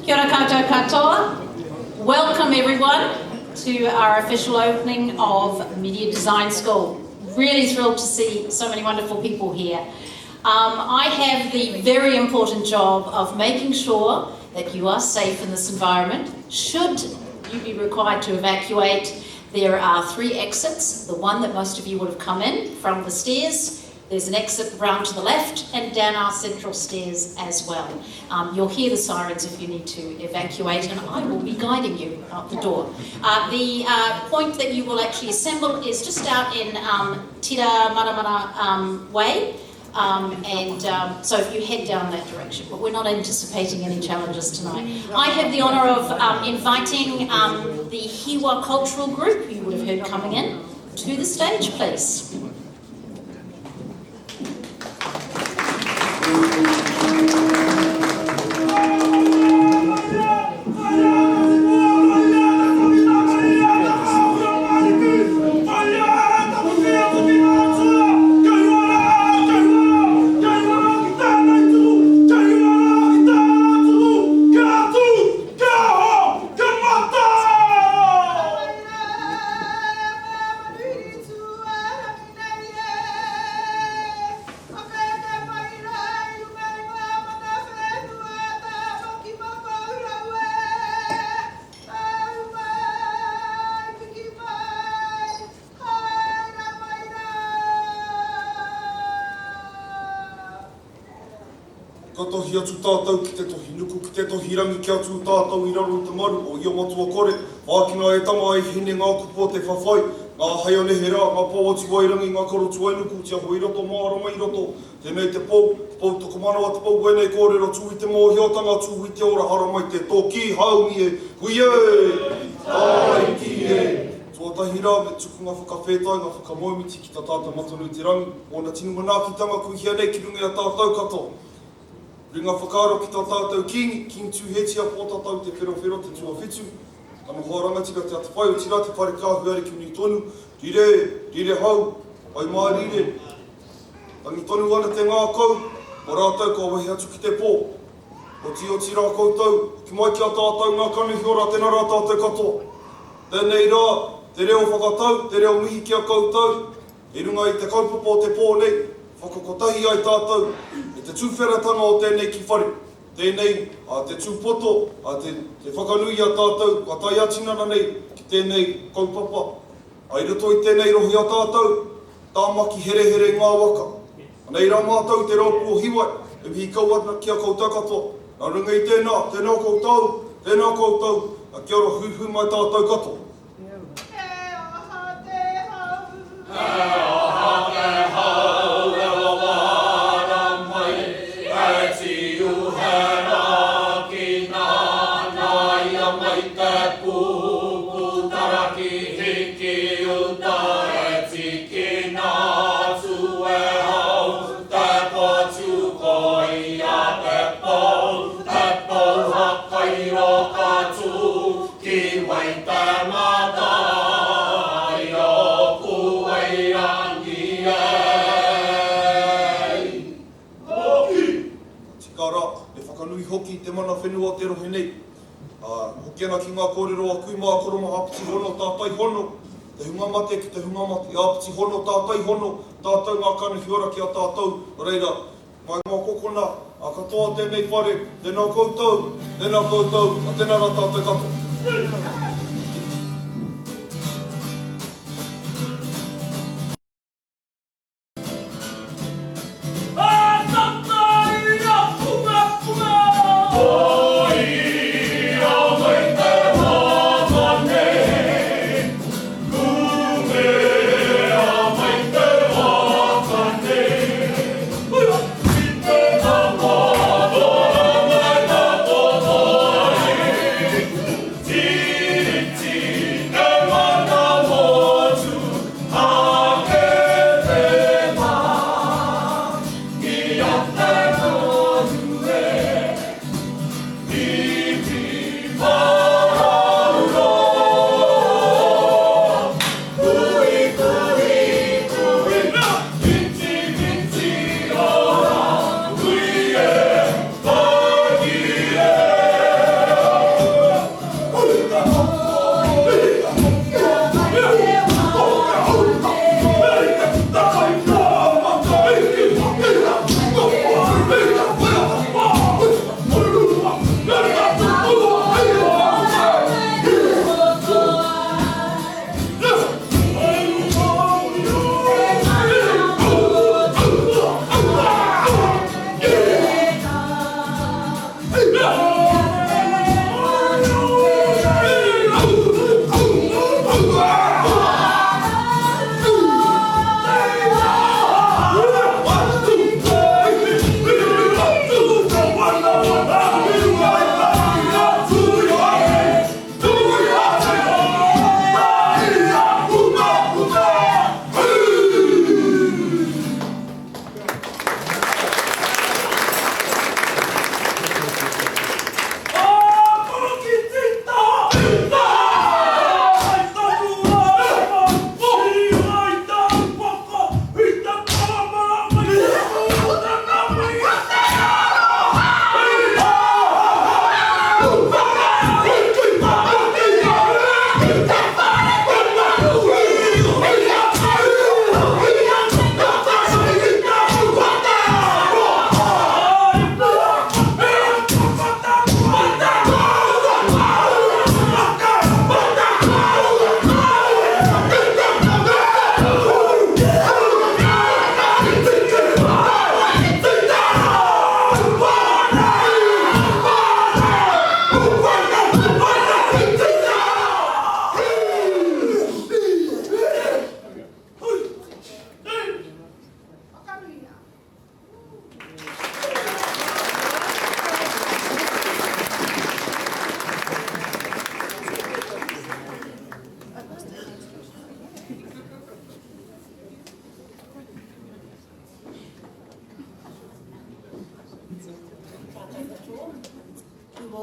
Kia ora koutou katoa. Welcome everyone to our official opening of Media Design School. Really thrilled to see so many wonderful people here. I have the very important job of making sure that you are safe in this environment. Should you be required to evacuate, there are 3 exits. The one that most of you would have come in from the stairs. There's an exit round to the left and down our central stairs as well. You'll hear the sirens if you need to evacuate, and I will be guiding you out the door. The point that you will actually assemble is just out in Tira Maramara Way. So if you head down that direction, but we're not anticipating any challenges tonight. I have the honour of inviting the Hiwa Cultural Group, who you would have heard coming in, to the stage, please. Ka tohi atu tātou ki te tohi nuku, ki te tohi rangi ki atu tātou I raro I te maru o ia matua kore. Ākina e tama e hine ngā kupo te whawhai, ngā haia nehe rā, ngā pāwati wairangi, ngā korotu ainuku, tia hoi roto, mārama I roto, tēnei te pou toko manawa te pou, wēnei kōrero tūhi te mōhiotanga, tūhi te ora hara mai te tōki, haungi e, hui e, tāi ki e. Tuatahi rā, me tuku ngā whakawhetai, ngā whakamoimiti ki tā tātou matanu te rangi, o na tinu manaakitanga kui hia nei ki runga a tātou katoa. Ringa whakaaro ki tā tātou kingi, king tūhetia po tātou te whiro te tuawhitu. Tama hoa rangatika te atu whai o tira te whare kāhuare ki uni tonu. Rire hau, ai mā rire. Tangi tonu ana te ngā kau, o rātou ka wahi atu ki te pō. O tira koutou, ki mai ki a tātou ngā kanuhi ora tēnā rā tātou katoa. Tēnei rā, te reo whakatau, te reo mihi ki a koutou. E runga I te kaupapa o te pō nei, whakakotahi ai tātou. Te tūwheratanga o tēnei ki whare, tēnei te tūpoto, te whakanui a tātou, ka tai atinana nei ki tēnei kaupapa. Ai roto I tēnei rohi a tātou, tāmaki here ngā waka. Nei rā mātou te raupu o hiwai, e mihi kau ana ki a koutou katoa. Nā runga I tēnā koutou, a kia ora huhu mai tātou katoa. Hoki te mana whenua te rohe nei. Hoki ana ki ngā kōrero a kui maa koroma hapiti hono, tātai hono. Te hunga mate ki te hunga mate, hapiti hono, tātai hono. Tātou ngā kanuhi ora ki a tātou. Reira, mai ngā kokona, a katoa tēnei whare, tēnā koutou, a tēnā rā tātou katoa. Yeah.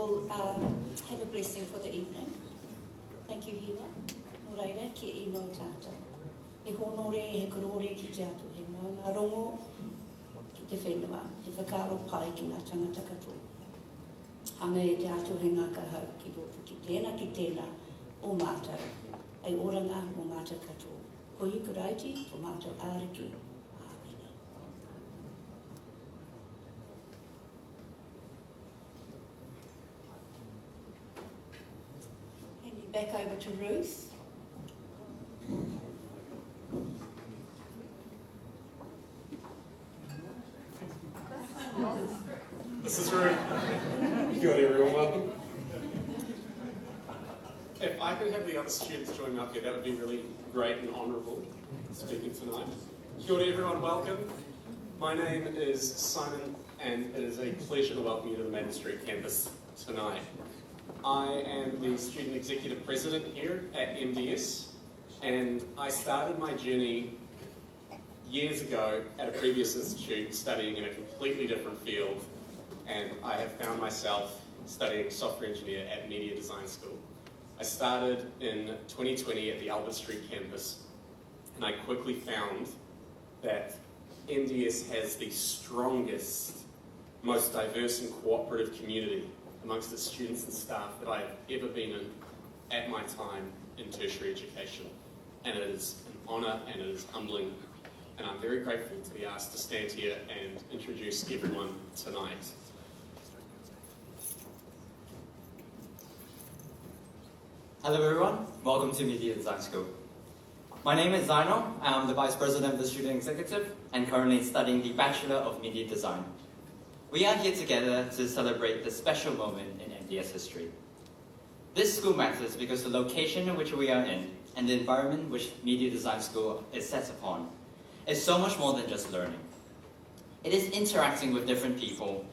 will have a blessing for the evening. Thank you, Hila. Nō reira, ki e no tātou. He honore, he korore ki te atu. He ngā rongo ki te whenua. He whakaro pai ki ngā tangata katoa. Hanga e te atu he ngā kahau ki roto ki tēnā o mātou. Ei oranga o mātou katoa. Ko i kuraiti o mātou āriki. Back over to Ruth. This is Ruth. Good, everyone, welcome. If I could have the other students join me up here, that would be really great and honourable speaking tonight. Good, everyone, welcome. My name is Simon, and it is a pleasure to welcome you to the Maiden Street campus tonight. I am the Student Executive President here at MDS, and I started my journey years ago at a previous institute studying in a completely different field, and I have found myself studying software engineer at Media Design School. I started in 2020 at the Albert Street campus, and I quickly found that MDS has the strongest, most diverse and cooperative community amongst its students and staff that I have ever been in at my time in tertiary education. And it is an honour and it is humbling, and I'm very grateful to be asked to stand here and introduce everyone tonight. Hello everyone, welcome to Media Design School. My name is Zaino, I'm the Vice President of the Student Executive and currently studying the Bachelor of Media Design. We are here together to celebrate this special moment in MDS history. This school matters because the location in which we are in and the environment which Media Design School is set upon is so much more than just learning. It is interacting with different people,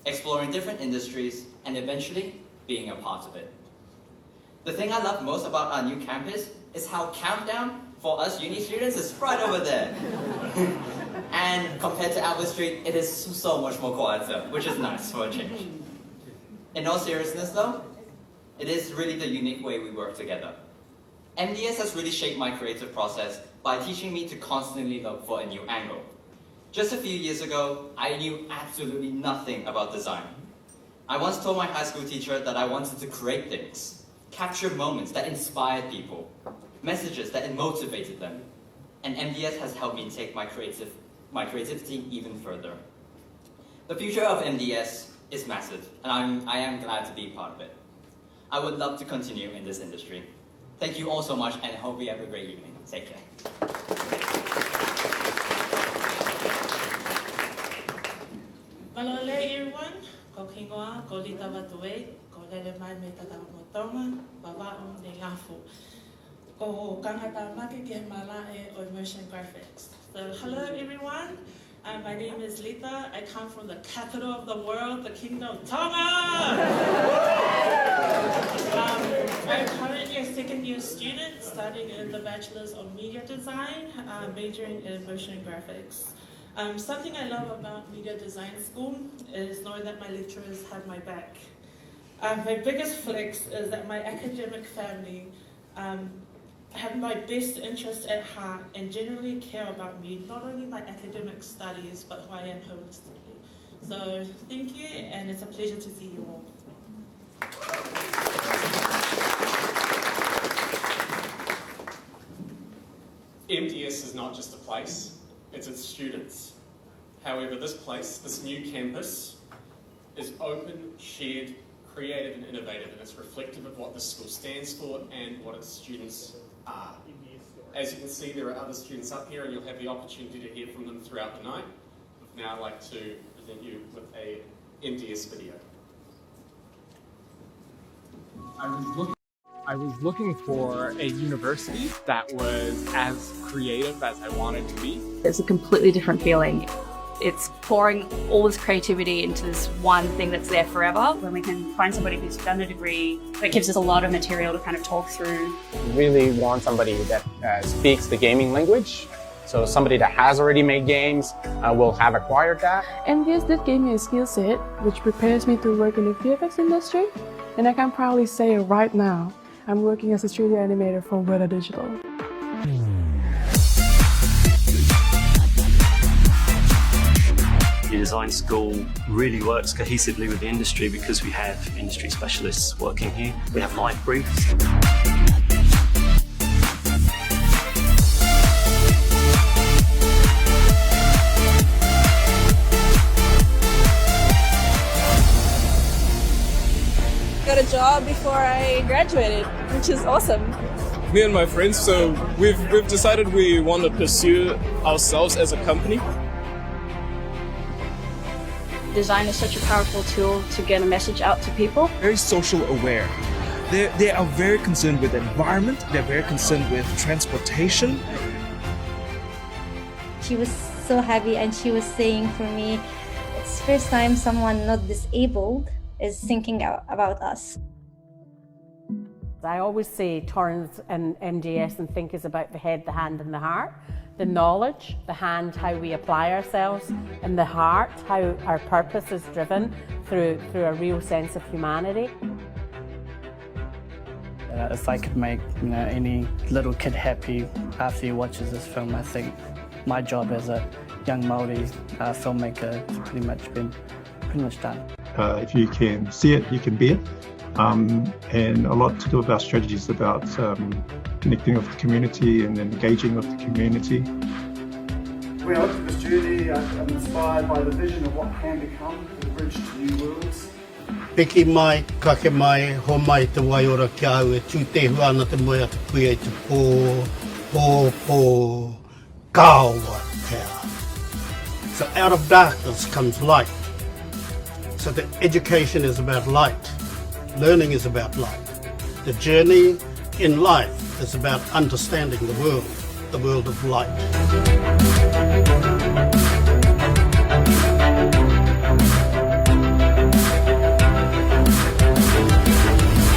exploring different industries, and eventually being a part of it. The thing I love most about our new campus is how countdown for us uni students is right over there. And compared to Albert Street, it is so much more quieter, which is nice for a change. In all seriousness though, it is really the unique way we work together. MDS has really shaped my creative process by teaching me to constantly look for a new angle. Just a few years ago, I knew absolutely nothing about design. I once told my high school teacher that I wanted to create things, capture moments that inspired people, messages that motivated them. And MDS has helped me take my creativity even further. The future of MDS is massive, and I am glad to be part of it. I would love to continue in this industry. Thank you all so much, and I hope you have a great evening. Take care. Malole everyone, ko kingoa, ko lita watuwe, ko lele mai me tata motonga, baba ne ngafu. Ko kangata maki ke malae o immersion graphics. So hello everyone, my name is Lita. I come from the capital of the world, the Kingdom of Tonga. I'm currently a second-year student studying in the Bachelor's of Media Design, majoring in motion graphics. Something I love about Media Design School is knowing that my lecturers have my back. My biggest flex is that my academic family have my best interest at heart and generally care about me, not only my academic studies, but who I am holistically. So thank you, and it's a pleasure to see you all. MDS is not just a place, it's its students. However, this place, this new campus, is open, shared, creative and innovative, and it's reflective of what the school stands for and what its students are. As you can see, there are other students up here and you'll have the opportunity to hear from them throughout the night. Now I'd like to present you with a MDS video. I was looking for a university that was as creative as I wanted to be. It's a completely different feeling. It's pouring all this creativity into this one thing that's there forever. When we can find somebody who's done a degree, it gives us a lot of material to kind of talk through. Really want somebody that speaks the gaming language So somebody that has already made games will have acquired that. MVS did give me a skill set which prepares me to work in the VFX industry, and I can proudly say right now, I'm working as a 3D animator for Weta Digital. The design school really works cohesively with the industry because we have industry specialists working here. We have live briefs. Got a job before I graduated, which is awesome. Me and my friends, so we've decided we want to pursue ourselves as a company. Design is such a powerful tool to get a message out to people. Very social aware. They are very concerned with the environment. They're very concerned with transportation. She was so happy, and she was saying for me, it's the first time someone not disabled is thinking about us. I always say Torrens and MDS and think is about the head, the hand and the heart. The knowledge, the hand, how we apply ourselves, and the heart, how our purpose is driven through a real sense of humanity. If I could make any little kid happy after he watches this film, I think my job as a young Māori filmmaker has pretty much done. If you can see it, you can be it. And a lot to do with our strategies about connecting with the community and engaging with the community. When I look at this journey, I'm inspired by the vision of what can become the bridge to new worlds. Peki mai, kake mai, ho mai te waiora ki au e tūtehu ana te moe a te kui e te pō, kāua te ao. So out of darkness comes light. So the education is about light. Learning is about light. The journey in life is about understanding the world of light.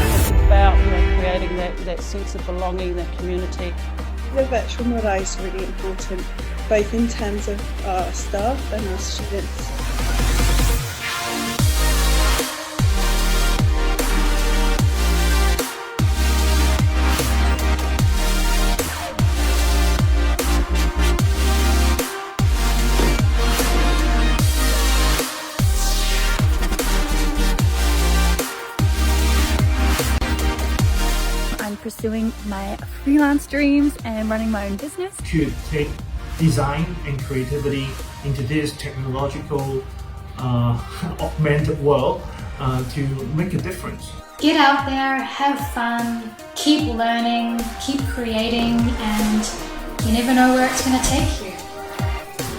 It's about creating that sense of belonging, that community. The virtual morai is really important, both in terms of our staff and our students. Pursuing my freelance dreams and running my own business. To take design and creativity into this technological augmented world to make a difference. Get out there, have fun, keep learning, keep creating, and you never know where it's going to take you.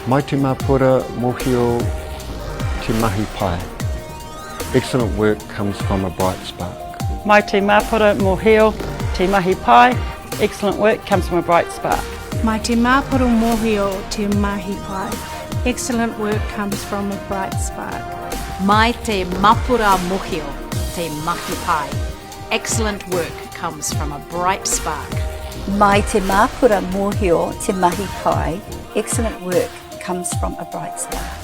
Mai te mapura mōhio te mahi pai. Excellent work comes from a bright spark. Mai te mapura mōhio te mahi pai. Excellent work comes from a bright spark. Mai te mapura mōhio te mahi pai. Excellent work comes from a bright spark. Mai te mapura mōhio te mahi pai. Excellent work comes from a bright spark. Mai te mapura mōhio te mahi pai. Excellent work comes from a bright spark.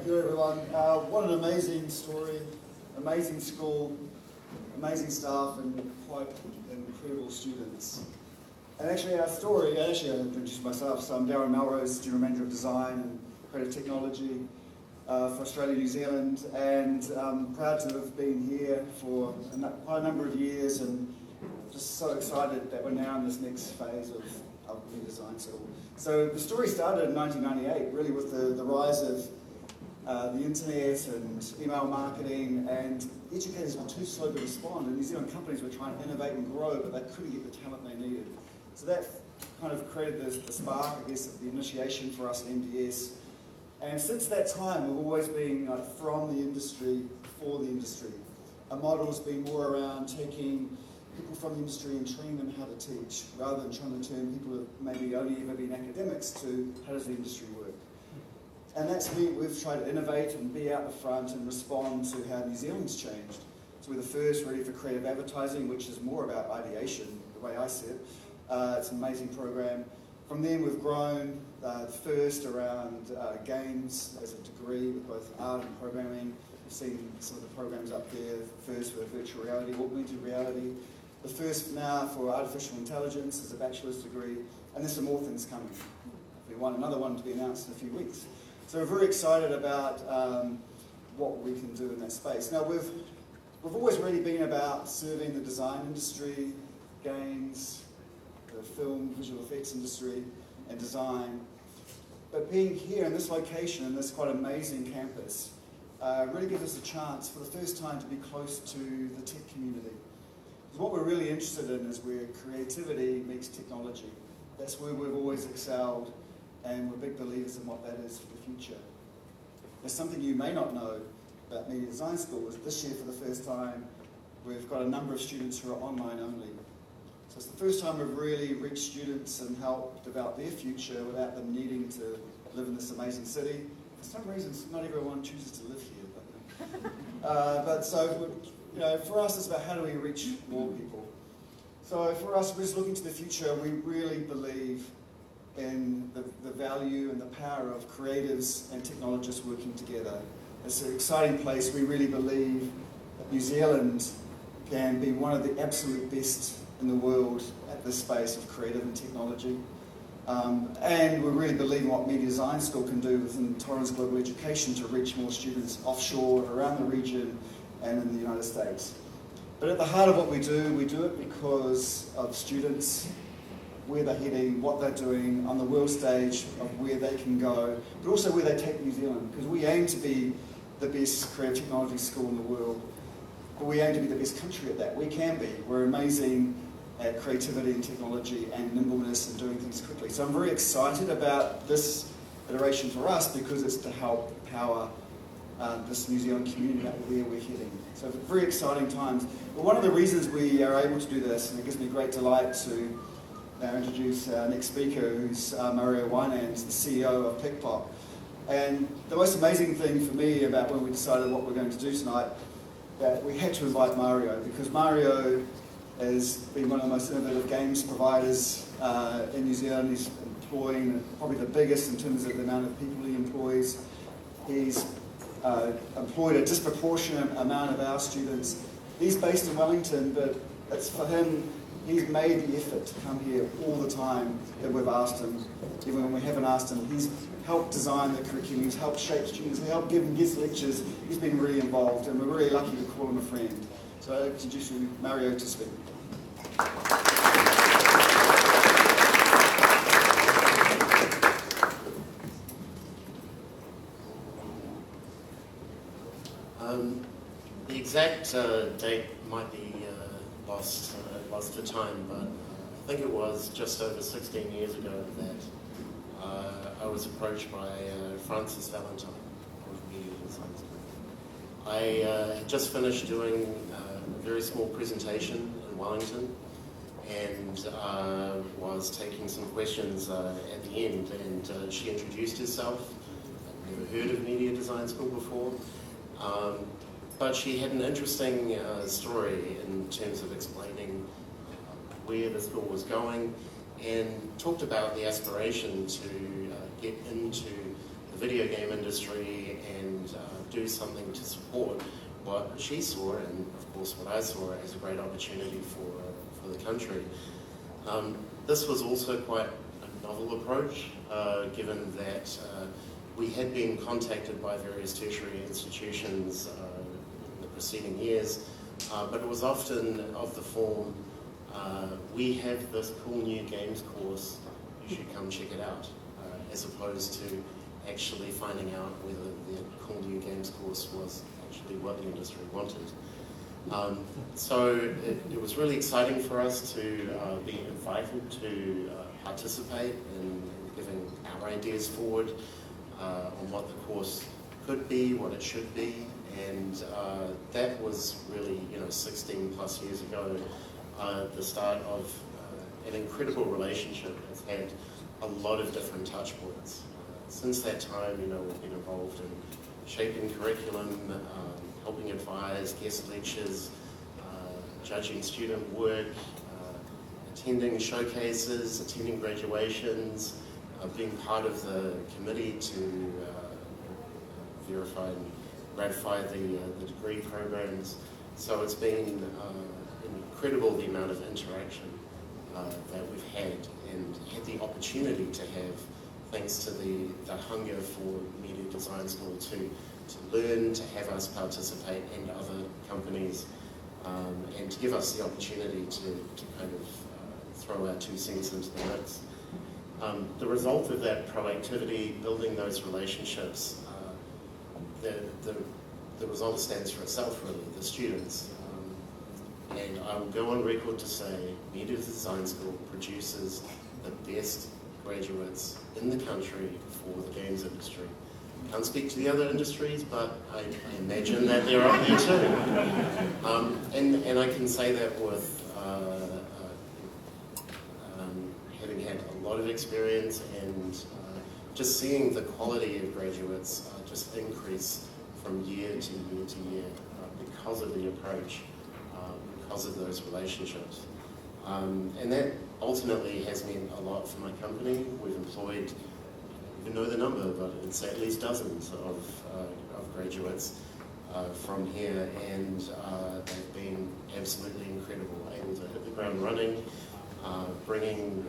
Good everyone. What an amazing story, amazing school, amazing staff, and quite incredible students. And actually our story, I'll introduce myself. So I'm Darren Melrose, General Manager of Design and Creative Technology for Australia and New Zealand, and I'm proud to have been here for quite a number of years, and just so excited that we're now in this next phase of the design school. So the story started in 1998, really with the rise of the internet and email marketing, and educators were too slow to respond, and New Zealand companies were trying to innovate and grow, but they couldn't get the talent they needed. So that kind of created the spark, I guess, of the initiation for us at MDS. And since that time, we've always been from the industry, for the industry. Our model's been more around taking people from the industry and training them how to teach, rather than trying to turn people who have maybe only ever been academics to how does the industry work. And that's meant we've tried to innovate and be out the front and respond to how New Zealand's changed. So we're the first ready for creative advertising, which is more about ideation, the way I see it. It's an amazing program. From then we've grown first around games as a degree with both art and programming. We've seen some of the programs up there, first for virtual reality, augmented reality. The first now for artificial intelligence as a bachelor's degree, and there's some more things coming. We want another one to be announced in a few weeks. So we're very excited about what we can do in that space. Now we've always really been about serving the design industry, games, the film, visual effects industry, and design. But being here in this location, in this quite amazing campus, really gives us a chance for the first time to be close to the tech community. Because what we're really interested in is where creativity meets technology. That's where we've always excelled, and we're big believers in what that is for the future. There's something you may not know about Media Design School is this year for the first time we've got a number of students who are online only. So it's the first time we've really reached students and helped develop their future without them needing to live in this amazing city. For some reasons, not everyone chooses to live here. But so, you know, for us, it's about how do we reach more people. So for us, we're just looking to the future. We really believe in the value and the power of creatives and technologists working together. It's an exciting place. We really believe that New Zealand can be one of the absolute best in the world at this space of creative and technology. And we really believe in what Media Design School can do within Torrens Global Education to reach more students offshore, around the region, and in the United States. But at the heart of what we do it because of students, where they're heading, what they're doing on the world stage of where they can go, but also where they take New Zealand, because we aim to be the best creative technology school in the world, but we aim to be the best country at that. We can be. We're amazing at creativity and technology and nimbleness and doing things quickly. So I'm very excited about this iteration for us because it's to help power this New Zealand community about where we're heading. So very exciting times. But one of the reasons we are able to do this, and it gives me great delight to now introduce our next speaker, who's Mario Wynyard, the CEO of Pickpop. And the most amazing thing for me about when we decided what we're going to do tonight, that we had to invite Mario, because Mario has been one of the most innovative games providers in New Zealand. He's employing probably the biggest in terms of the amount of people he employs. He's employed a disproportionate amount of our students. He's based in Wellington, but it's for him, he's made the effort to come here all the time that we've asked him. Even when we haven't asked him, he's helped design the curriculum, he's helped shape students, he's helped give them guest lectures. He's been really involved, and we're really lucky to call him a friend. So I introduce you Mario to speak. The exact date might be lost to time, but I think it was just over 16 years ago that I was approached by Francis Valentine of Media Design School. I had just finished doing a very small presentation in Wellington and was taking some questions at the end, and she introduced herself. I'd never heard of Media Design School before. But she had an interesting story in terms of explaining where the school was going, and talked about the aspiration to get into the video game industry and do something to support what she saw, and of course what I saw, as a great opportunity for the country. This was also quite a novel approach, given that we had been contacted by various tertiary institutions in the preceding years, but it was often of the form, we have this cool new games course, you should come check it out, as opposed to actually finding out whether the cool new games course was actually what the industry wanted. So it was really exciting for us to be invited to participate in giving our ideas forward on what the course could be, what it should be, and that was really, 16 plus years ago, the start of an incredible relationship. It's had a lot of different touch points. since that time, we've been involved in shaping curriculum, helping advise, guest lectures, judging student work, attending showcases, attending graduations, being part of the committee to verify and ratify the degree programs. So it's been incredible the amount of interaction that we've had and had the opportunity to have, thanks to the hunger for Media Design School to learn, to have us participate, and other companies, and to give us the opportunity to kind of throw our 2 cents into the mix. The result of that proactivity, building those relationships, the result stands for itself, really, the students. And I will go on record to say Media Design School produces the best graduates in the country for the games industry. Can't speak to the other industries, but I imagine that they're up there too. And I can say that with having had a lot of experience and just seeing the quality of graduates just increase from year to year to year because of the approach, because of those relationships. And that ultimately has meant a lot for my company. We've employed, I don't know the number, but it's at least dozens of graduates from here, and they've been absolutely incredible, able to hit the ground running, bringing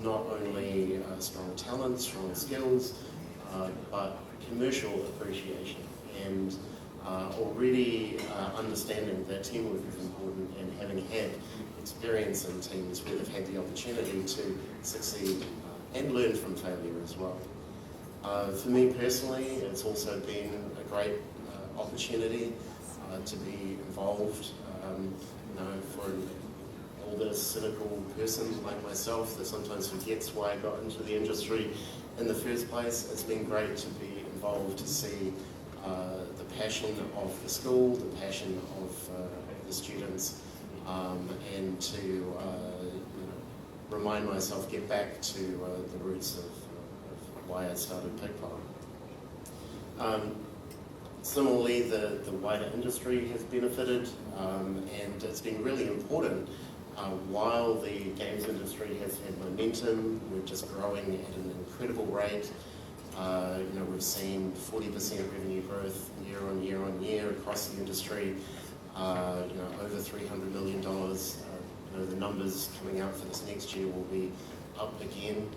not only strong talent, strong skills, but commercial appreciation, and already understanding that teamwork is important, and having had experience in teams where they've had the opportunity to succeed and learn from failure as well. For me personally, it's also been a great opportunity to be involved. For an older, cynical person like myself that sometimes forgets why I got into the industry in the first place, it's been great to be involved, to see the passion of the school, the passion of the students, and to remind myself, get back to the roots of why I started Pigpile. Similarly, the wider industry has benefited, and it's been really important. While the games industry has had momentum, we're just growing at an incredible rate. We've seen 40% revenue growth year on year on year across the industry. Over $300 million. The numbers coming out for this next year will be up again.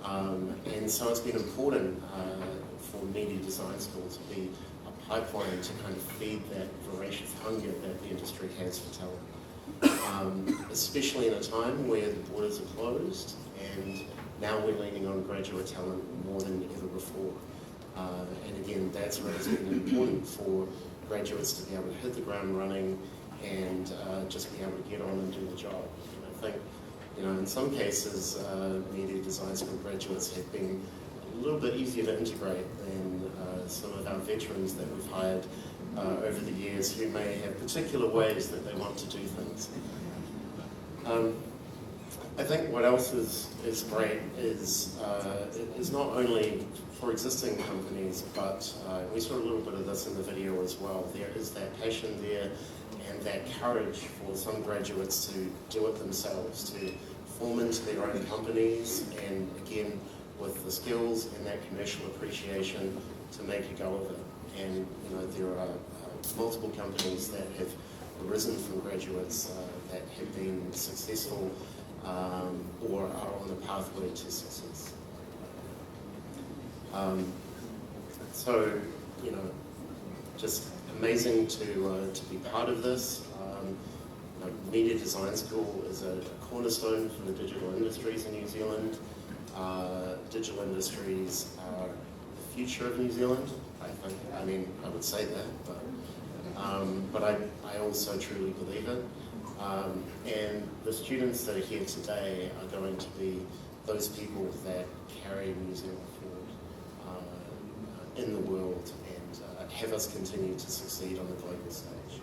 And so it's been important for Media Design School to be a pipeline to kind of feed that voracious hunger that the industry has for talent. Especially in a time where the borders are closed, and now we're leaning on graduate talent more than ever before. And again, that's where it's been important for graduates to be able to hit the ground running and just be able to get on and do the job. And I think, in some cases, Media Design School graduates have been a little bit easier to integrate than some of our veterans that we've hired over the years, who may have particular ways that they want to do things. I think what else is great is not only for existing companies, but we saw a little bit of this in the video as well. There is that passion there and that courage for some graduates to do it themselves, to form into their own companies, and again, with the skills and that commercial appreciation to make a go of it. And there are multiple companies that have arisen from graduates that have been successful or are on the pathway to success. So, just amazing to be part of this. Media Design School is a cornerstone for the digital industries in New Zealand. Digital industries are the future of New Zealand, I think. I would say that, but I also truly believe it. And the students that are here today are going to be those people that carry New Zealand forward in the world and have us continue to succeed on the global stage.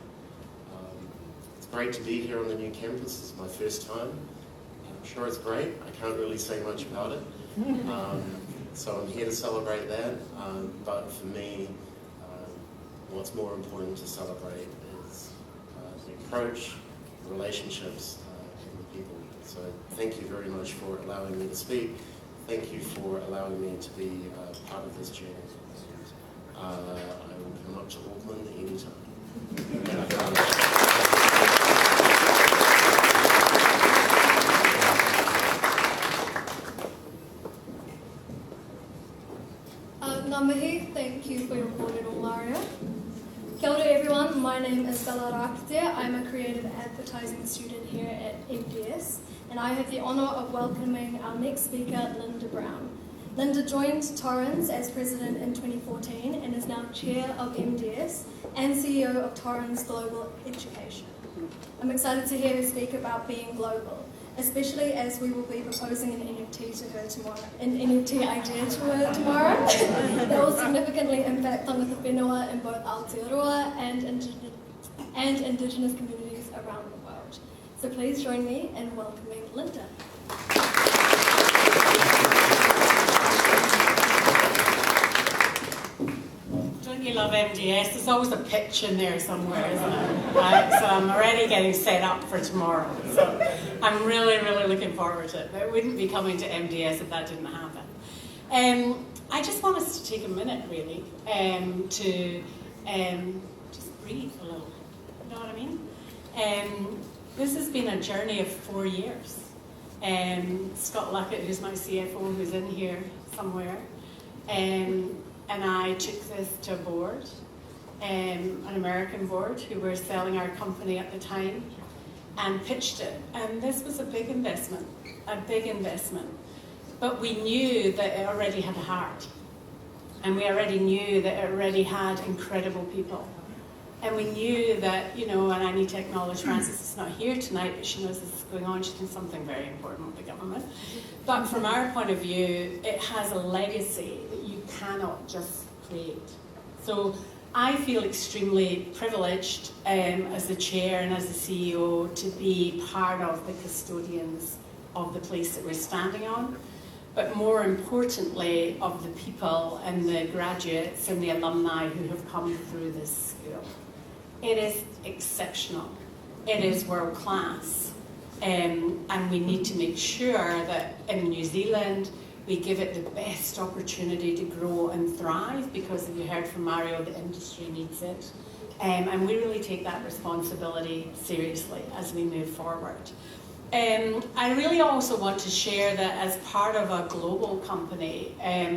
It's great to be here on the new campus. It's my first time. I'm sure it's great. I can't really say much about it. So I'm here to celebrate that, but for me, what's more important to celebrate is the approach, the relationships, and the people. So thank you very much for allowing me to speak. Thank you for allowing me to be part of this journey. I will come up to Auckland anytime. Ngā thank you for your kōrero, Mario. Kia ora everyone, my name is Bella Rakite. I'm a creative advertising student here at MDS, and I have the honour of welcoming our next speaker, Linda Brown. Linda joined Torrens as president in 2014 and is now chair of MDS and CEO of Torrens Global Education. I'm excited to hear her speak about being global, especially as we will be proposing an NFT to her tomorrow, an NFT idea to her tomorrow that will significantly impact on the whenua in both Aotearoa and Indigenous communities around the world. So please join me in welcoming Linda. Don't you love MDS? There's always a pitch in there somewhere, isn't it? Right? So I'm already getting set up for tomorrow. So I'm really, really looking forward to it. I wouldn't be coming to MDS if that didn't happen. I just want us to take a minute, really, to just breathe a little. You know what I mean? This has been a journey of 4 years. Scott Luckett, who's my CFO, who's in here somewhere, and I took this to a board, an American board who were selling our company at the time, and pitched it. And this was a big investment, But we knew that it already had a heart. And we already knew that it already had incredible people. And we knew that, and I need to acknowledge Frances is not here tonight, but she knows this is going on. She's doing something very important with the government. But from our point of view, it has a legacy that you cannot just create. So I feel extremely privileged as the chair and as the CEO to be part of the custodians of the place that we're standing on, but more importantly of the people and the graduates and the alumni who have come through this school. It is exceptional. It is world class. And we need to make sure that in New Zealand we give it the best opportunity to grow and thrive, because as you heard from Mario, the industry needs it. And we really take that responsibility seriously as we move forward. I really also want to share that as part of a global company,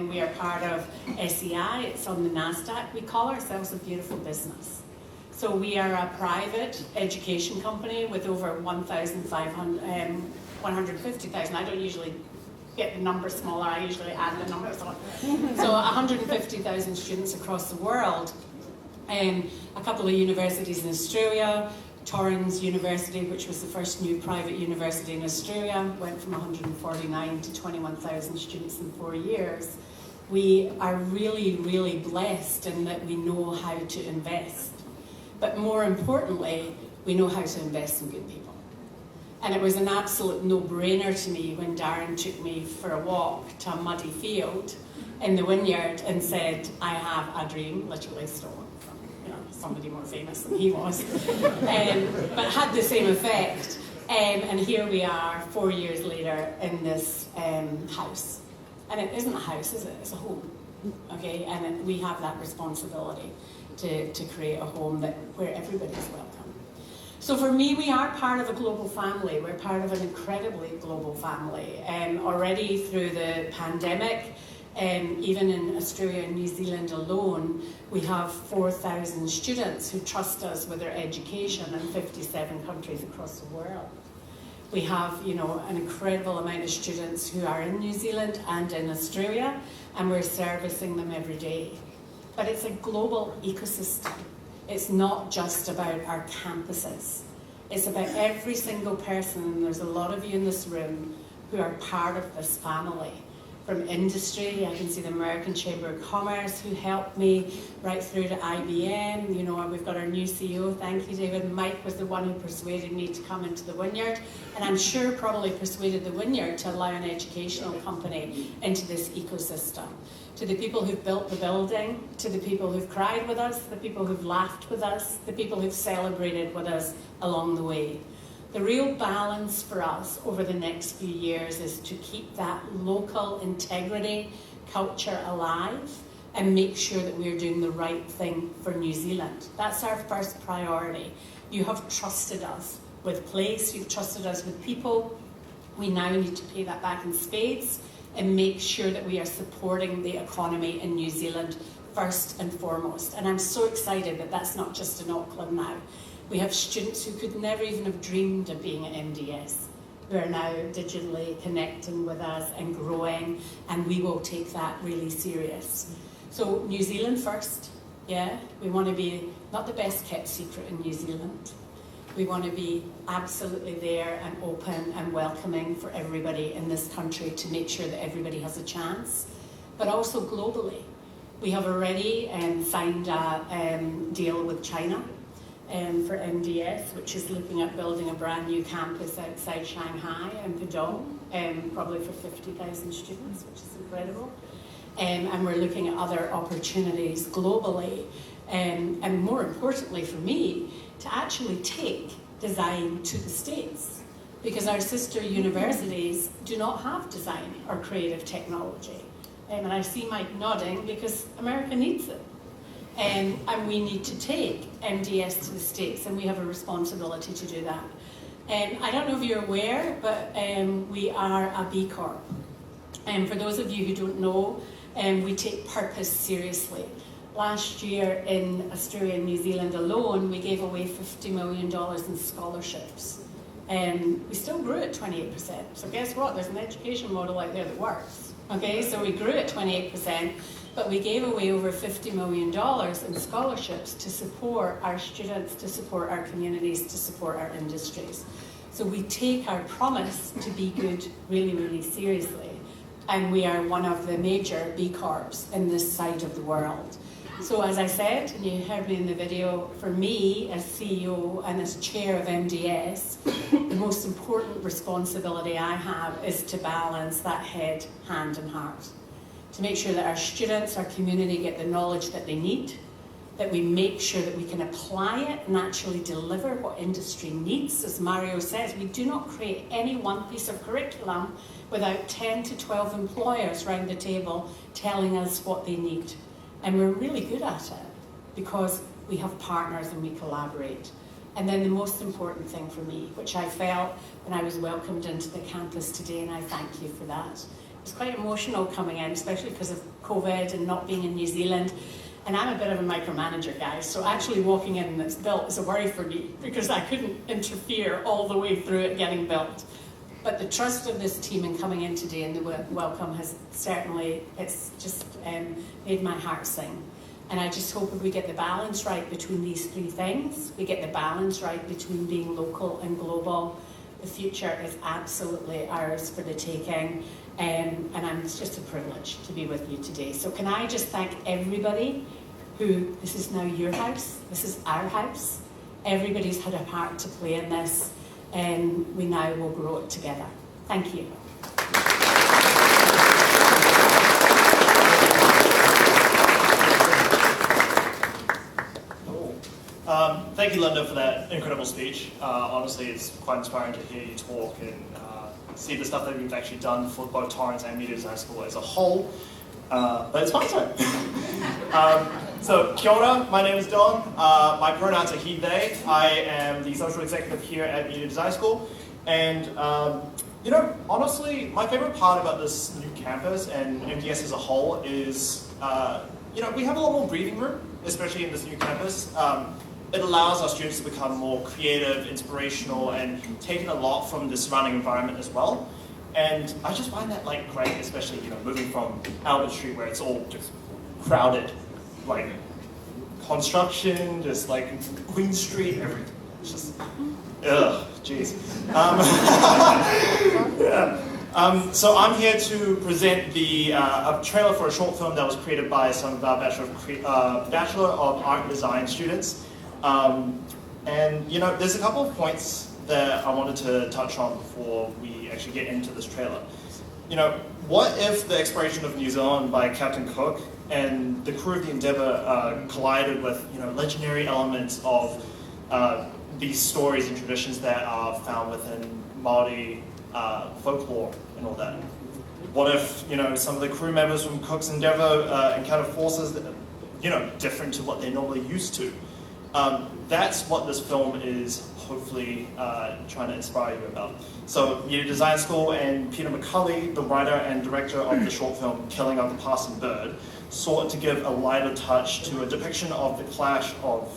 we are part of SEI, it's on the NASDAQ. We call ourselves a beautiful business. So we are a private education company with over 150,000. I don't usually get the number smaller, I usually add the numbers on. So 150,000 students across the world. A couple of universities in Australia, Torrens University, which was the first new private university in Australia, went from 149 to 21,000 students in 4 years. We are really, really blessed in that we know how to invest. But more importantly, we know how to invest in good people. And it was an absolute no-brainer to me when Darren took me for a walk to a muddy field in the Wynyard and said, I have a dream, literally stolen from somebody more famous than he was, but had the same effect. And here we are 4 years later in this house. And it isn't a house, is it? It's a home. Okay, and we have that responsibility to create a home where everybody's welcome. So for me, we are part of a global family. We're part of an incredibly global family. Already through the pandemic, even in Australia and New Zealand alone, we have 4,000 students who trust us with their education in 57 countries across the world. We have, an incredible amount of students who are in New Zealand and in Australia, and we're servicing them every day. But it's a global ecosystem. It's not just about our campuses. It's about every single person, and there's a lot of you in this room who are part of this family, from industry. I can see the American Chamber of Commerce, who helped me, right through to IBM. You know, we've got our new CEO, thank you, David. Mike was the one who persuaded me to come into the Wynyard, and I'm sure probably persuaded the Wynyard to allow an educational company into this ecosystem. To the people who've built the building, to the people who've cried with us, the people who've laughed with us, the people who've celebrated with us along the way. The real balance for us over the next few years is to keep that local integrity culture alive and make sure that we're doing the right thing for New Zealand. That's our first priority. You have trusted us with place, you've trusted us with people. We now need to pay that back in spades and make sure that we are supporting the economy in New Zealand first and foremost. And I'm so excited that that's not just in Auckland now. We have students who could never even have dreamed of being at MDS, who are now digitally connecting with us and growing, and we will take that really serious. So New Zealand first, yeah? We want to be not the best kept secret in New Zealand. We want to be absolutely there and open and welcoming for everybody in this country to make sure that everybody has a chance, but also globally. We have already signed a deal with China for MDS, which is looking at building a brand new campus outside Shanghai and Pudong, probably for 50,000 students, which is incredible. And we're looking at other opportunities globally, and more importantly for me, to actually take design to the States, because our sister universities do not have design or creative technology. And I see Mike nodding because America needs it. And we need to take MDS to the States, and we have a responsibility to do that. I don't know if you're aware, but we are a B Corp. And for those of you who don't know, we take purpose seriously. Last year in Australia and New Zealand alone, we gave away $50 million in scholarships. We still grew at 28%. So guess what? There's an education model out there that works. Okay, so we grew at 28%, but we gave away over $50 million in scholarships to support our students, to support our communities, to support our industries. So we take our promise to be good really, really seriously. And we are one of the major B Corps in this side of the world. So as I said, and you heard me in the video, for me as CEO and as chair of MDS, the most important responsibility I have is to balance that head, hand and heart. To make sure that our students, our community get the knowledge that they need, that we make sure that we can apply it and actually deliver what industry needs. As Mario says, we do not create any one piece of curriculum without 10 to 12 employers around the table telling us what they need. And we're really good at it because we have partners and we collaborate. And then the most important thing for me, which I felt when I was welcomed into the campus today, and I thank you for that. It was quite emotional coming in, especially because of COVID and not being in New Zealand. And I'm a bit of a micromanager, guys, so actually walking in and it's built is a worry for me because I couldn't interfere all the way through it getting built. But the trust of this team in coming in today and the welcome has certainly, it's just made my heart sing. And I just hope if we get the balance right between these three things, we get the balance right between being local and global, the future is absolutely ours for the taking. And it's just a privilege to be with you today. So can I just thank everybody who, this is now your house, this is our house. Everybody's had a part to play in this, and we now will grow it together. Thank you. Thank you, Linda, for that incredible speech. Honestly, it's quite inspiring to hear you talk and see the stuff that we've actually done for both Torrens and Media Design School as a whole. But it's my turn. So, kia ora, my name is Don. My pronouns are he, they. I am the social executive here at Media Design School. And, you know, honestly, my favorite part about this new campus and MDS as a whole is, you know, we have a lot more breathing room, especially in this new campus. It allows our students to become more creative, inspirational, and taking a lot from the surrounding environment as well. And I just find that like great, especially, you know, moving from Albert Street where it's all just crowded, like construction, just like Queen Street, everything. It's just, ugh, jeez. Yeah. So I'm here to present a trailer for a short film that was created by some of our Bachelor of Art and Design students. And there's a couple of points that I wanted to touch on before we actually get into this trailer. What if the exploration of New Zealand by Captain Cook and the crew of the Endeavour collided with legendary elements of these stories and traditions that are found within Māori folklore and all that? What if some of the crew members from Cook's Endeavour encounter forces that different to what they're normally used to? That's what this film is hopefully trying to inspire you about. So Weta Design School and Peter McCulley, the writer and director of the short film Killing of the Passing Bird, sought to give a lighter touch to a depiction of the clash of,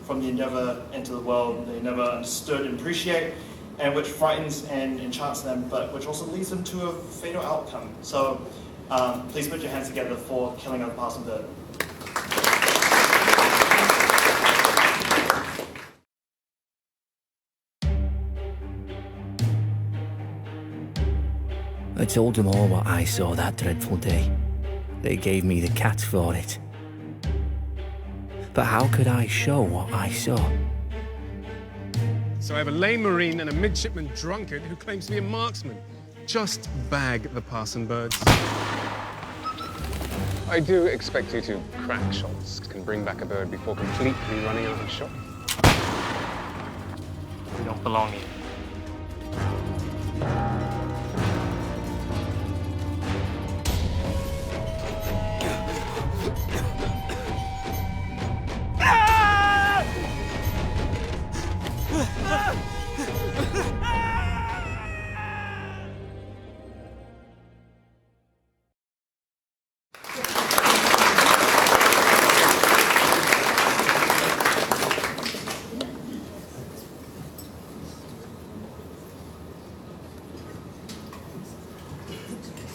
from the Endeavour into the world they never understood and appreciate, and which frightens and enchants them, but which also leads them to a fatal outcome. So please put your hands together for Killing of the Passing Bird. I told them all what I saw that dreadful day. They gave me the cat for it. But how could I show what I saw? So I have a lame marine and a midshipman drunkard who claims to be a marksman. Just bag the passing birds. I do expect you to crack shots can bring back a bird before completely running out of shot. We don't belong here.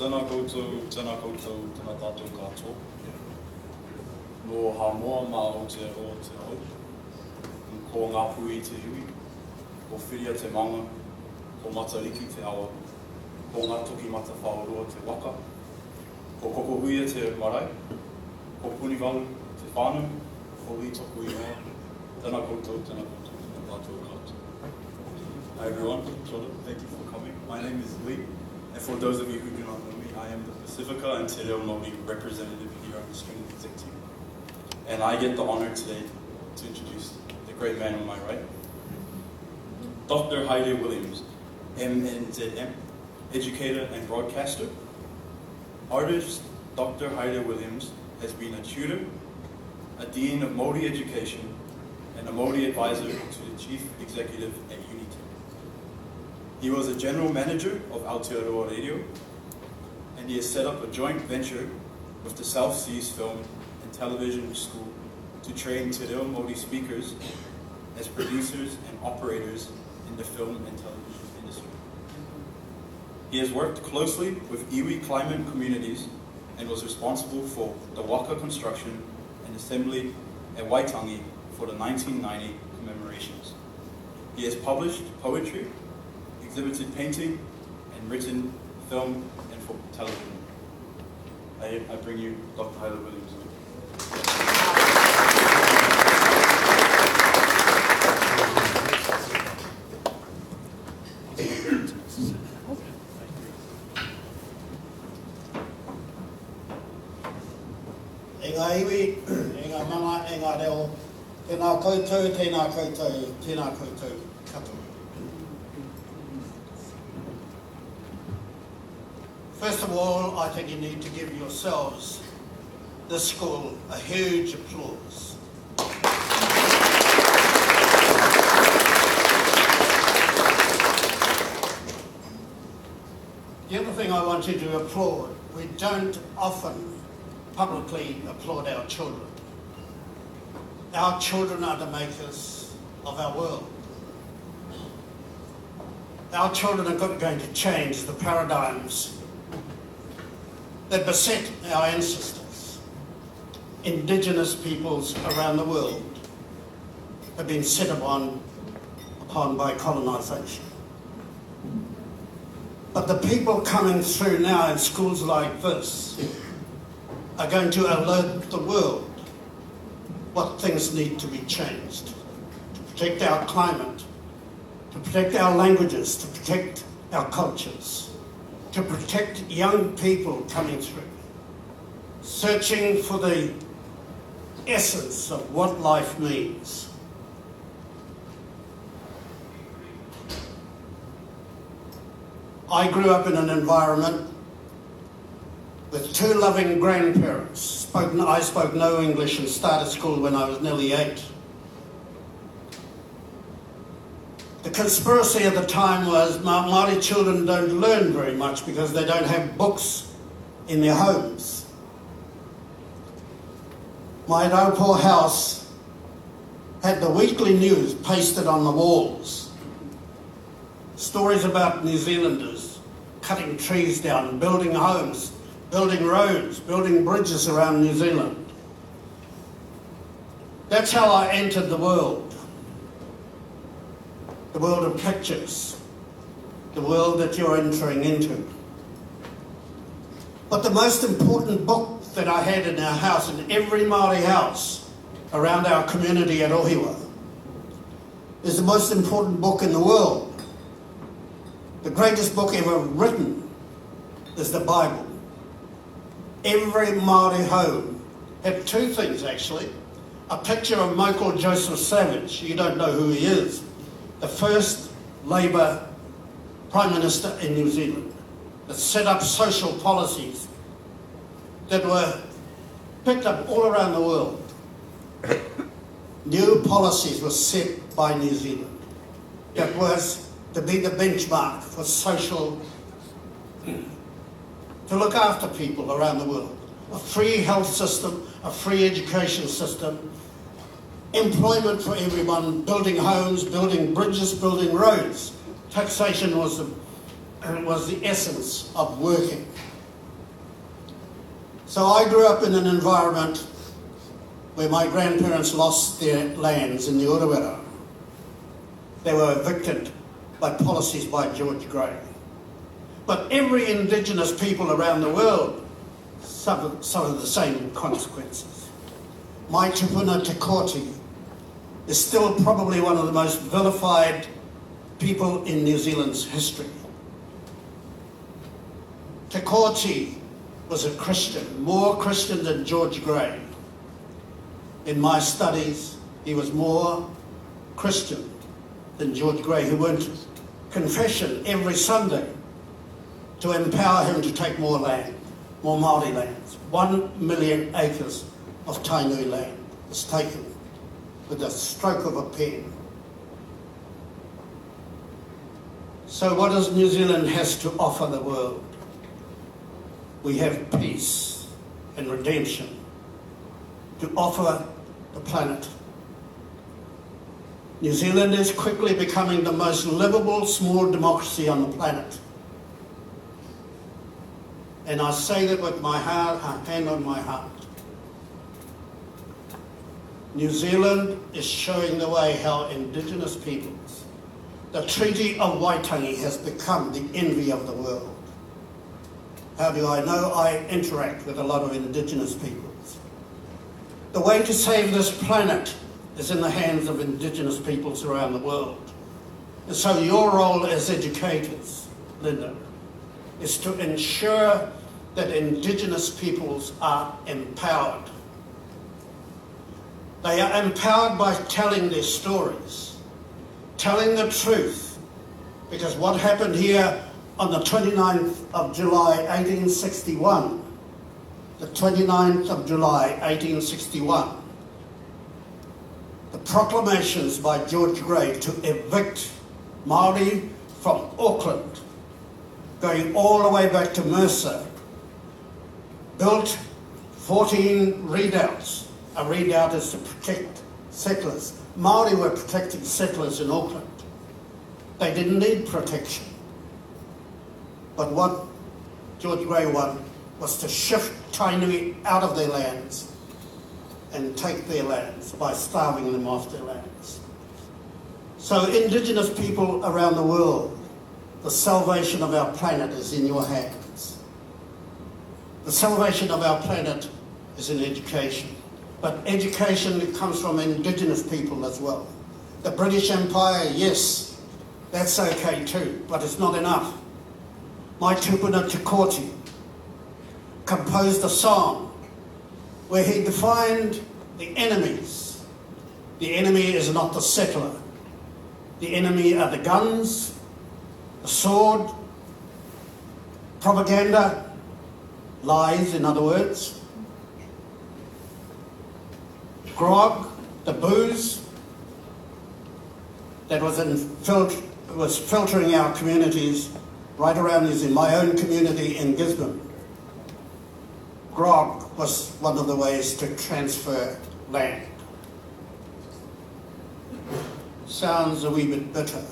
Tēnā koutou, tēnā tātou katoa. Nō hamoa mā Aotearoa te au. Ko ngā pui te iwi, ko whiria te manga, ko matariki te awa, ko ngā toki mata whaoroa te waka, ko koko huia te marae, ko puniwalu te whānau, ko li toku i noa. Tēnā koutou, tēnā tātou katoa. Hi everyone, thank you for coming. My name is Lee, and for those of you who do not know me, I am the Pacifica and Te Reo Māori representative here on the student exec team. And I get the honor today to introduce the great man on my right, Dr. Heidi Williams, MNZM, educator and broadcaster. Artist Dr. Heidi Williams has been a tutor, a dean of Māori education, and a Māori advisor to the chief executive at Unity. He was a general manager of Aotearoa Radio, and he has set up a joint venture with the South Seas Film and Television School to train Te Reo Māori speakers as producers and operators in the film and television industry. He has worked closely with iwi climate communities and was responsible for the waka construction and assembly at Waitangi for the 1990 commemorations. He has published poetry, exhibited painting, and written film and for television. I bring you Dr. Heidi Williams. E ngā iwi, e ngā manga, e ngā reo, tēnā koutou, tēnā koutou, tēnā koutou katoa. First of all, I think you need to give yourselves, this school, a huge applause. The other thing I want you to applaud, we don't often publicly applaud our children. Our children are the makers of our world. Our children are going to change the paradigms that beset our ancestors. Indigenous peoples around the world have been set upon by colonisation. But the people coming through now in schools like this are going to alert the world what things need to be changed to protect our climate, to protect our languages, to protect our cultures, to protect young people coming through, searching for the essence of what life means. I grew up in an environment with two loving grandparents. I spoke no English and started school when I was nearly 8. The conspiracy at the time was Māori children don't learn very much because they don't have books in their homes. My Raupo house had the weekly news pasted on the walls. Stories about New Zealanders cutting trees down, building homes, building roads, building bridges around New Zealand. That's how I entered the world of pictures, the world that you're entering into. But the most important book that I had in our house, in every Māori house around our community at Ohiwa, is the most important book in the world. The greatest book ever written is the Bible. Every Māori home had two things actually. A picture of Michael Joseph Savage, you don't know who he is, the first Labour Prime Minister in New Zealand that set up social policies that were picked up all around the world. New policies were set by New Zealand that was to be the benchmark for social, to look after people around the world. A free health system, a free education system, employment for everyone, building homes, building bridges, building roads. Taxation was the essence of working. So I grew up in an environment where my grandparents lost their lands in the Urewera. They were evicted by policies by George Grey. But every Indigenous people around the world suffered some of the same consequences. My tupuna Te Koti is still probably one of the most vilified people in New Zealand's history. Te Koti was a Christian, more Christian than George Grey. In my studies, he was more Christian than George Grey, who went to confession every Sunday to empower him to take more land, more Māori lands. 1 million acres of Tainui land was taken with the stroke of a pen. So what does New Zealand has to offer the world? We have peace and redemption to offer the planet. New Zealand is quickly becoming the most livable small democracy on the planet. And I say that with my heart, hand on my heart. New Zealand is showing the way how Indigenous peoples, the Treaty of Waitangi has become the envy of the world. How do I know? I interact with a lot of Indigenous peoples. The way to save this planet is in the hands of Indigenous peoples around the world. And so your role as educators, Linda, is to ensure that Indigenous peoples are empowered. They are empowered by telling their stories, telling the truth, because what happened here on the 29th of July 1861, the 29th of July 1861, the proclamations by George Grey to evict Māori from Auckland, going all the way back to Mercer, built 14 redoubts. A redoubt is to protect settlers. Māori were protecting settlers in Auckland. They didn't need protection. But what George Grey wanted was to shift Tainui out of their lands and take their lands by starving them off their lands. So Indigenous people around the world the salvation of our planet is in your hands. The salvation of our planet is in education. But education comes from Indigenous people as well. The British Empire, yes, that's okay too, but it's not enough. My tupuna Chakoti composed a song where he defined the enemies. The enemy is not the settler. The enemy are the guns, the sword, propaganda, lies, in other words, grog, the booze that was filtering our communities right around us. In my own community in Gisborne, grog was one of the ways to transfer land. Sounds a wee bit bitter.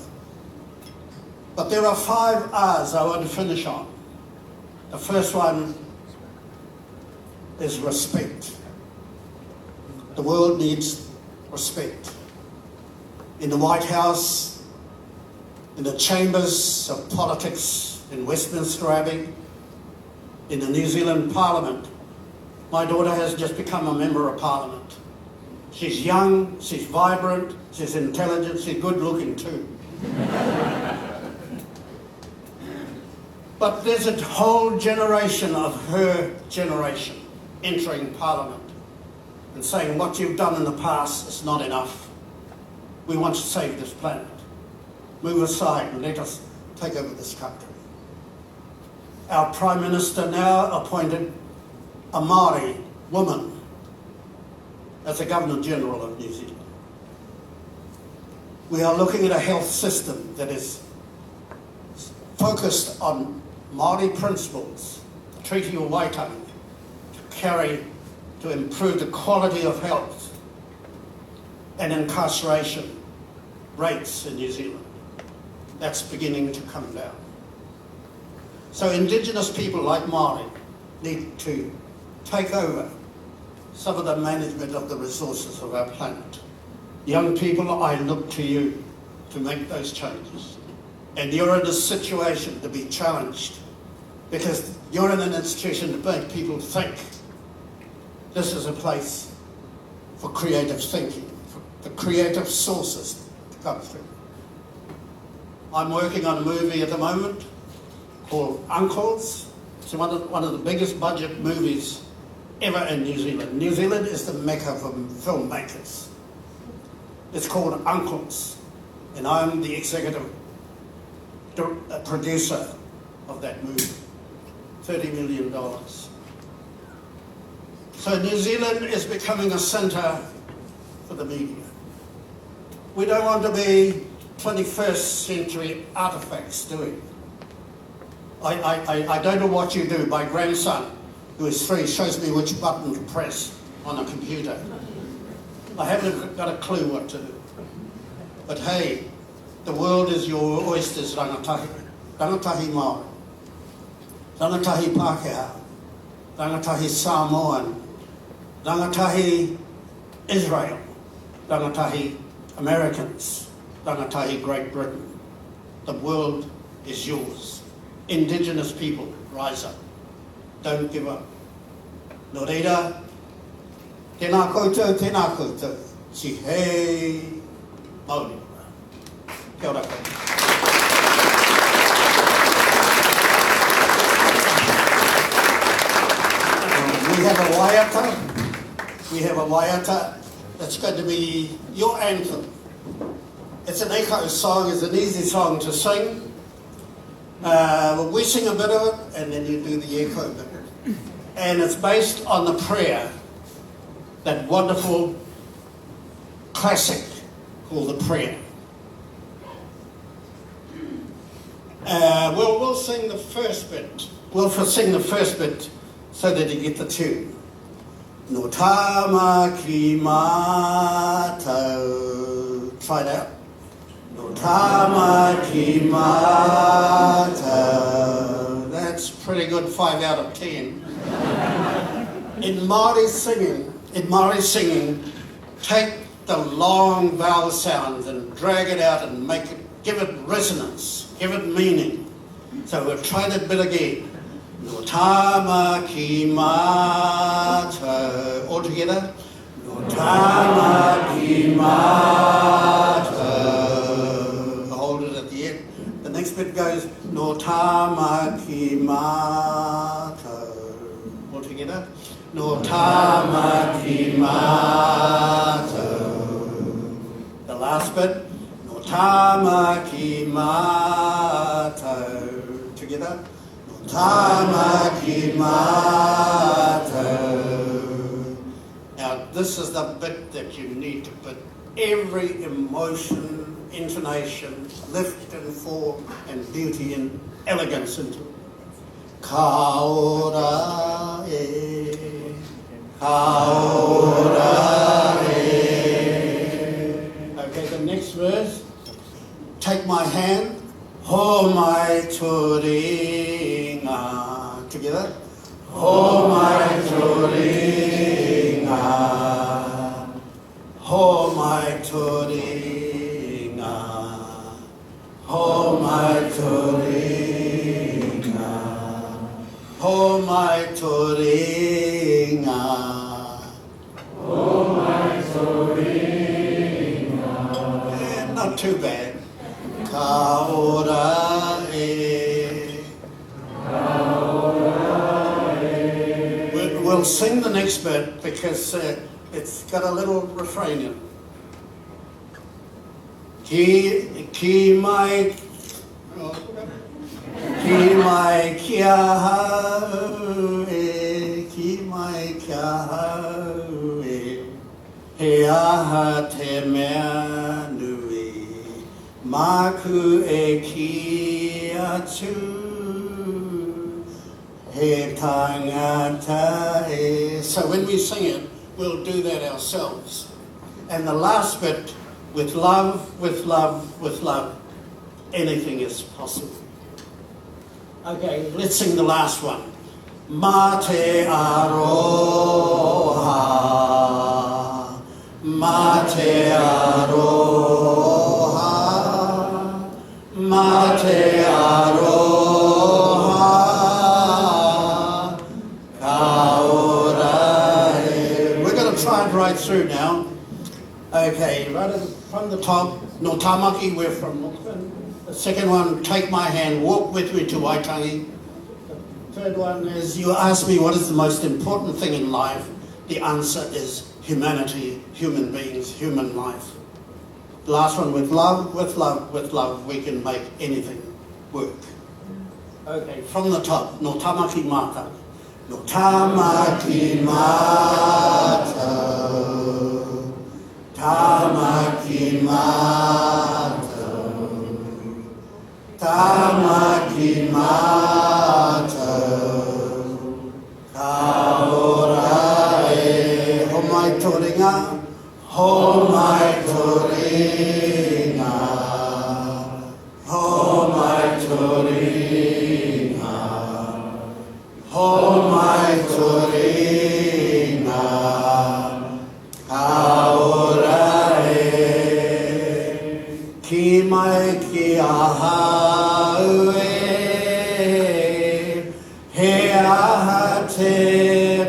But there are 5 R's I want to finish on. The first one is respect. The world needs respect. In the White House, in the chambers of politics in Westminster Abbey, in the New Zealand Parliament. My daughter has just become a member of Parliament. She's young, she's vibrant, she's intelligent, she's good looking too. But there's a whole generation of her generation entering Parliament and saying what you've done in the past is not enough. We want to save this planet. Move aside and let us take over this country. Our Prime Minister now appointed a Māori woman as the Governor-General of New Zealand. We are looking at a health system that is focused on Māori principles, the Treaty of Waitangi, to improve the quality of health and incarceration rates in New Zealand. That's beginning to come down. So Indigenous people like Māori need to take over some of the management of the resources of our planet. Young people, I look to you to make those changes. And you're in a situation to be challenged because you're in an institution to make people think. This is a place for creative thinking, for the creative sources to come through. I'm working on a movie at the moment called Uncles. It's one of the biggest budget movies ever in New Zealand. New Zealand is the mecca for filmmakers. It's called Uncles, and I'm the executive producer of that movie. $30 million. So New Zealand is becoming a centre for the media. We don't want to be 21st century artefacts, do we? I don't know what you do. My grandson, who is 3, shows me which button to press on a computer. I haven't got a clue what to do. But hey, the world is your oysters, rangatahi. Rangatahi Māori. Rangatahi Pākehā. Rangatahi Samoan. Rangatahi Israel. Rangatahi Americans. Rangatahi Great Britain. The world is yours. Indigenous people, rise up. Don't give up. Nō reira, tēnā koutou, si hei Māori. Kia ora koutou. We have a waiata that's going to be your anthem. It's an echo song, it's an easy song to sing. We sing a bit of it and then you do the echo bit. And it's based on the prayer, that wonderful classic called the prayer. We'll sing the first bit. We'll sing the first bit so that you get the tune. No tama ki mātou. Try it out. No tama ki mātou. That's pretty good, 5 out of 10. In Māori singing, take the long vowel sounds and drag it out and give it resonance, give it meaning. So we'll try that bit again. No tamaki mata. All together. No tamaki mata. Hold it at the end. The next bit goes no tamaki mata. All together. No tamaki mata. The last bit. No tamaki mata. Together. No tamaki mata. Now this is the bit that you need to put every emotion, intonation, lift and form and beauty and elegance into. Ka ora e, ka ora e. Okay, the next verse. Take my hand, ho mai turinga. Together. Ho mai turinga. Ho mai turinga. Ho mai turinga. Ho mai turinga. Ho mai turinga. Not too bad. Ka ora e. Ka ora e. We'll sing the next bit because it's got a little refrain in it. Ki mai kia hau e, ki mai kia hau e, he aha te mea nui, maku e ki atu, he tangata e. So when we sing it, we'll do that ourselves. And the last bit, with love, with love, with love, anything is possible. Okay, let's sing the last one. Mate aroha, mate aroha, mate aroha, ka ora e. We're going to try it right through now. Okay, right from the top, no tamaki, we're from Auckland. The second one, take my hand, walk with me to Waitangi. The third one is, you ask me what is the most important thing in life. The answer is humanity, human beings, human life. The last one, with love, with love, with love, we can make anything work. Okay, from the top, no tamaki mata. No tamaki mata. Tamaki mata, tamaki mata, ka ora e, ho mai toringa, ho mai toringa, ho mai toringa, ho mai toringa, ka ora. Ki mai ki ahau e, he aha te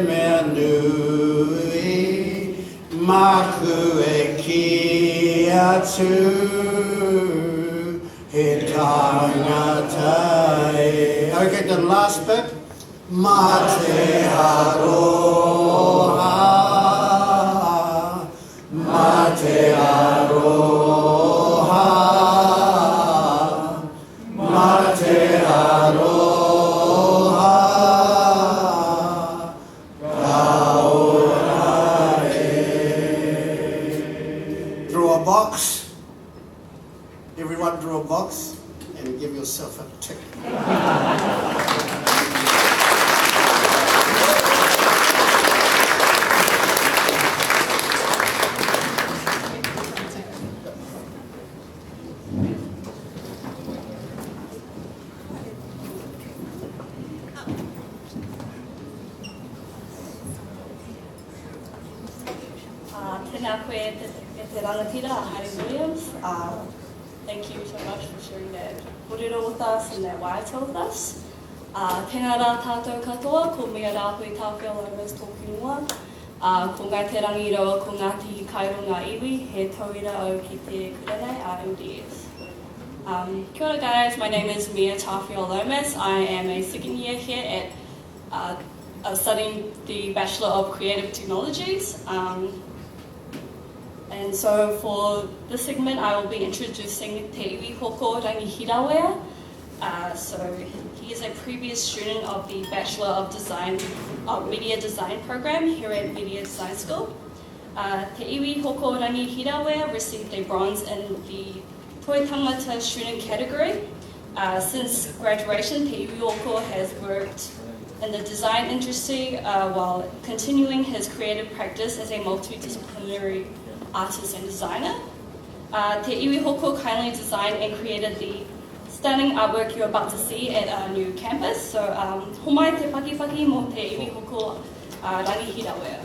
mea nui, maku e ki atu, he tangata e. Okay, the last bit. Mate aroha, mate aroha. Everyone draw a box and give yourself a tick. Tēnā koe te rangatira, Heidi Williams. Thank you so much for sharing that kōrero with us and their waiata with us. Tēnā rā tātou katoa, ko mea rāhui tāwhia Lomas tōki noa. Ko ngai te rangi roa ko Ngāti Kairunga iwi, he tauira au ki te kurere a MDS. Kia ora guys, my name is Mia Tawhia Lomas. I am a second year here at studying the Bachelor of Creative Technologies. And so for this segment, I will be introducing Te Iwi Hoko Rangi Hirawea. So he is a previous student of the Bachelor of Media Design program here at Media Design School. Te Iwi Hoko Rangi Hirawea received a bronze in the Toi Tangata student category. Since graduation, Te Iwi Hoko has worked in the design industry while continuing his creative practice as a multidisciplinary artist and designer. Te Iwi Hoko kindly designed and created the stunning artwork you're about to see at our new campus. So, homai te pakipaki mo Te Iwi Hoko Rangi Hirawea.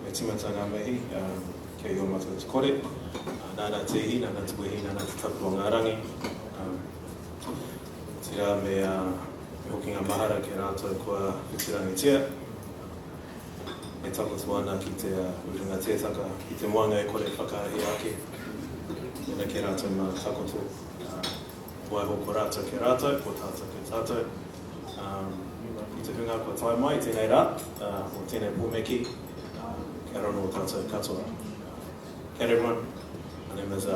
Me timata ngā mihi, kei o mata te kore, nāna te ihi, nāna te wehi, nāna te tapu o ngā rangi. Tira me hoki ngā mahara ki rātou kua whitirangi tia. Me taputu ana ki te urunga tētaka, ki te moanga e kore whakarahi ake. Nena ki rātou mā takoto. Waiho ko rātou ki rātou, ko tātou ki tātou. I te hunga kua tai mai, tēnei rā, o tēnei pōmeki. Kia ora no tātou katoa. Kia ora everyone, my name is Te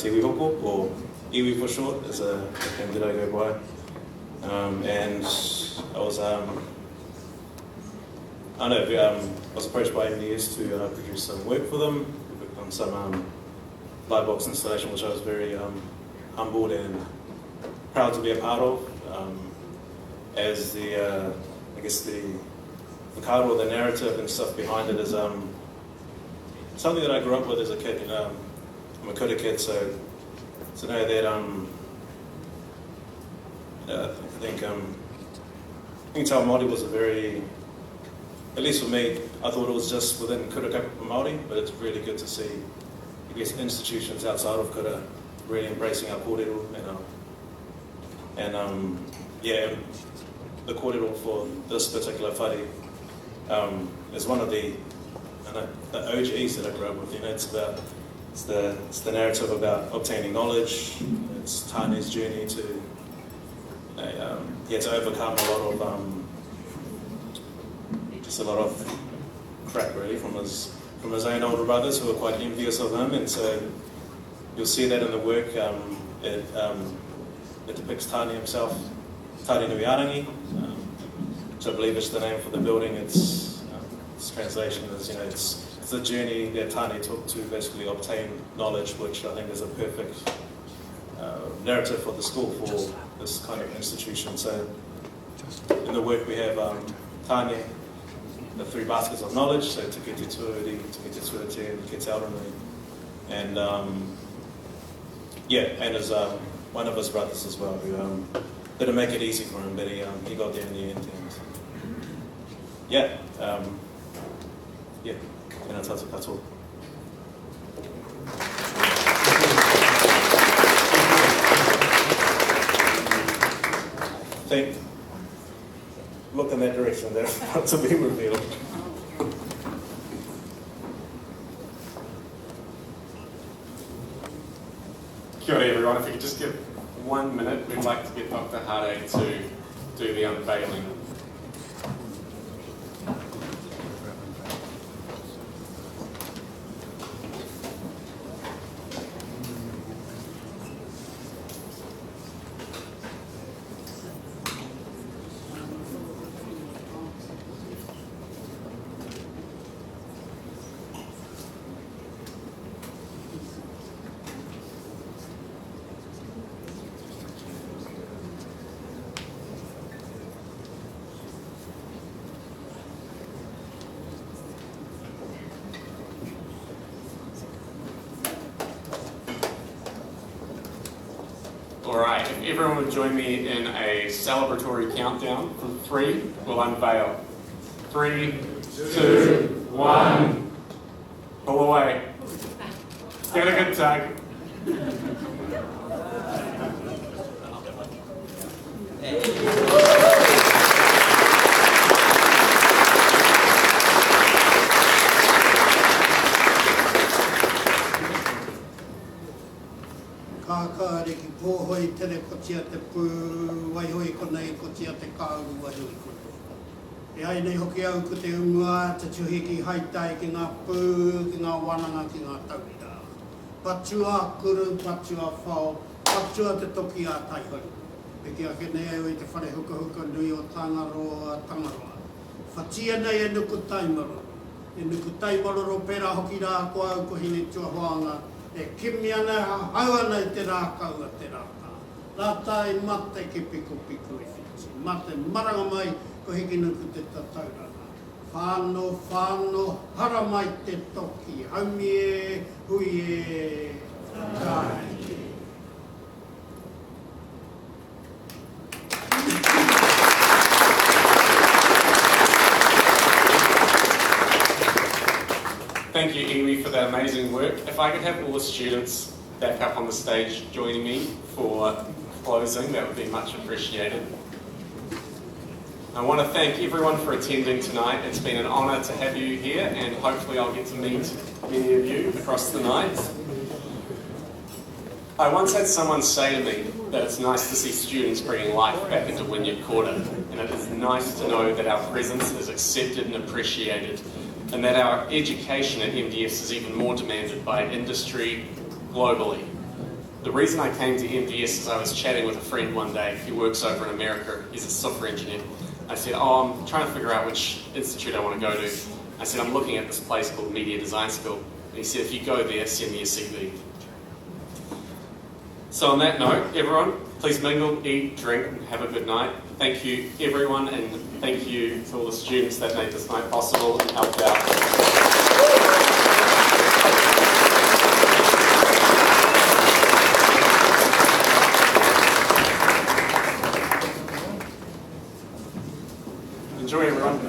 Iwi Hoko, or Iwi for short, is a nickname that I go by. And I was, I was approached by MDS to produce some work for them. We worked on some light box installation, which I was very humbled and proud to be a part of. As the, I guess the karo, the narrative and stuff behind it is something that I grew up with as a kid. You know, I'm a kura kid, so to know that I think Te Ao Māori was a very, at least for me, I thought it was just within kura kaupapa Māori, but it's really good to see, I guess, institutions outside of kura really embracing our kōrero and yeah, the kōrero for this particular whare is one of the OGs that I grew up with. You know, it's the narrative about obtaining knowledge. It's Tane's journey to to overcome a lot of crap really from his own older brothers who were quite envious of him, and so you'll see that in the work. It depicts Tane himself, Tane Nui Arangi, which I believe is the name for the building. Its translation is, it's the journey that Tane took to basically obtain knowledge, which I think is a perfect narrative for the school for this kind of institution. So in the work we have Tane, the 3 baskets of knowledge, so Te Kete Tuari, Te Kete Tuate, and Te Kete Aranui. And and as one of his brothers as well, who didn't make it easy for him, but he got there in the end. And tēnā tātou katoa. Think, look in that direction, they're about to be revealed. Kia ora everyone, if you could just give 1 minute, we'd like to get Dr. Heidi to do the unveiling. if everyone would join me in a celebratory countdown from 3, we'll unveil. 3, 2, 1. Pull away. Give it a good tug. Ka reki pōhoi tere kotia te pū, waihoi konei kotia te kāu waihoi konei. E ai nei hoki au ko te unga, te tuhiki haitai ki ngā pū, ki ngā wananga, ki ngā tauira. Patua kuru, patua whao, patua te toki a taihoi. Peki a ke nei au i te whare huka huka nui o tangaroa, tangaroa. Whatia nei e nuku taimaroro. E nuku taimaroro pera hoki rā ko au ko hine tua hoanga. E kimi ana hau ana i te rākau a te rākā. Rātā i mate ki piku piku e whiti. Mate maranga mai ko hiki nuku te tatauranga. Whāno, whāno, hara mai te toki. Haumi e, hui e, tai. Thank you, Iwi, for that amazing work. If I could have all the students back up on the stage joining me for closing, that would be much appreciated. I want to thank everyone for attending tonight. It's been an honour to have you here, and hopefully I'll get to meet many of you across the night. I once had someone say to me that it's nice to see students bringing life back into Wynyard Quarter, and it is nice to know that our presence is accepted and appreciated, and that our education at MDS is even more demanded by industry globally. The reason I came to MDS is I was chatting with a friend one day. He works over in America. He's a software engineer. I said, I'm trying to figure out which institute I want to go to. I said, I'm looking at this place called Media Design School. And he said, if you go there, send me a CV. So on that note, everyone, please mingle, eat, drink, and have a good night. Thank you, everyone, and thank you to all the students that made this night possible and helped out. Enjoy, everyone.